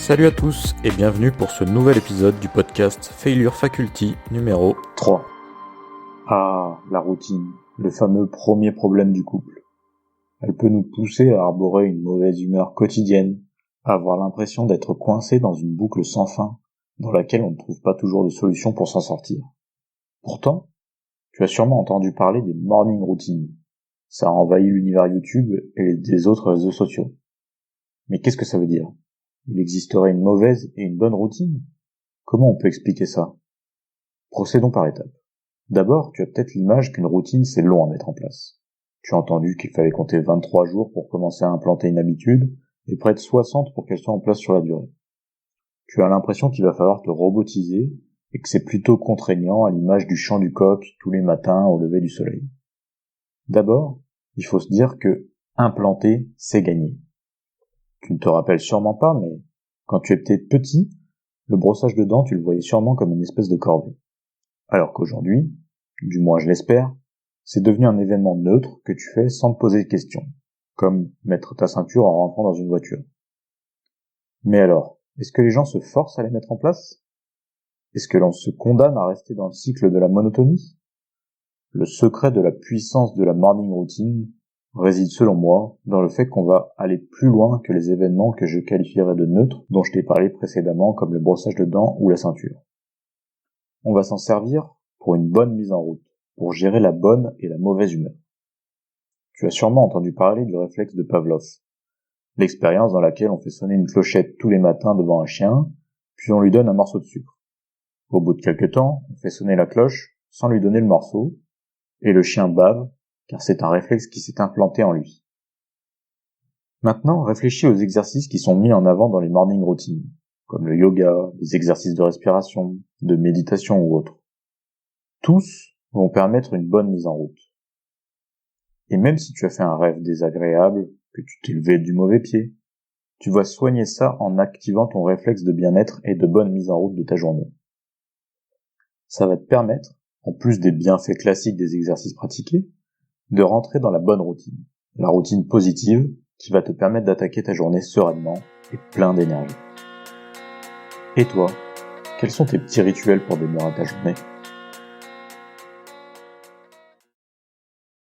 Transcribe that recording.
Salut à tous et bienvenue pour ce nouvel épisode du podcast Failure Faculty numéro 3. Ah, la routine, le fameux premier problème du couple. Elle peut nous pousser à arborer une mauvaise humeur quotidienne, à avoir l'impression d'être coincé dans une boucle sans fin, dans laquelle on ne trouve pas toujours de solution pour s'en sortir. Pourtant, tu as sûrement entendu parler des morning routines. Ça a envahi l'univers YouTube et des autres réseaux sociaux. Mais qu'est-ce que ça veut dire ? Il existerait une mauvaise et une bonne routine ? Comment on peut expliquer ça ? Procédons par étapes. D'abord, tu as peut-être l'image qu'une routine c'est long à mettre en place. Tu as entendu qu'il fallait compter 23 jours pour commencer à implanter une habitude et près de 60 pour qu'elle soit en place sur la durée. Tu as l'impression qu'il va falloir te robotiser et que c'est plutôt contraignant à l'image du chant du coq tous les matins au lever du soleil. D'abord, il faut se dire que implanter, c'est gagner. Tu ne te rappelles sûrement pas, mais quand tu étais petit, le brossage de dents, tu le voyais sûrement comme une espèce de corvée. Alors qu'aujourd'hui, du moins je l'espère, c'est devenu un événement neutre que tu fais sans te poser de questions, comme mettre ta ceinture en rentrant dans une voiture. Mais alors, est-ce que les gens se forcent à les mettre en place ? Est-ce que l'on se condamne à rester dans le cycle de la monotonie ? Le secret de la puissance de la morning routine réside selon moi dans le fait qu'on va aller plus loin que les événements que je qualifierais de neutres dont je t'ai parlé précédemment comme le brossage de dents ou la ceinture. On va s'en servir pour une bonne mise en route, pour gérer la bonne et la mauvaise humeur. Tu as sûrement entendu parler du réflexe de Pavlov, l'expérience dans laquelle on fait sonner une clochette tous les matins devant un chien, puis on lui donne un morceau de sucre. Au bout de quelques temps, on fait sonner la cloche sans lui donner le morceau, et le chien bave, car c'est un réflexe qui s'est implanté en lui. Maintenant, réfléchis aux exercices qui sont mis en avant dans les morning routines, comme le yoga, les exercices de respiration, de méditation ou autres. Tous vont permettre une bonne mise en route. Et même si tu as fait un rêve désagréable, que tu t'es levé du mauvais pied, tu vas soigner ça en activant ton réflexe de bien-être et de bonne mise en route de ta journée. Ça va te permettre, en plus des bienfaits classiques des exercices pratiqués, de rentrer dans la bonne routine, la routine positive qui va te permettre d'attaquer ta journée sereinement et plein d'énergie. Et toi, quels sont tes petits rituels pour démarrer ta journée ?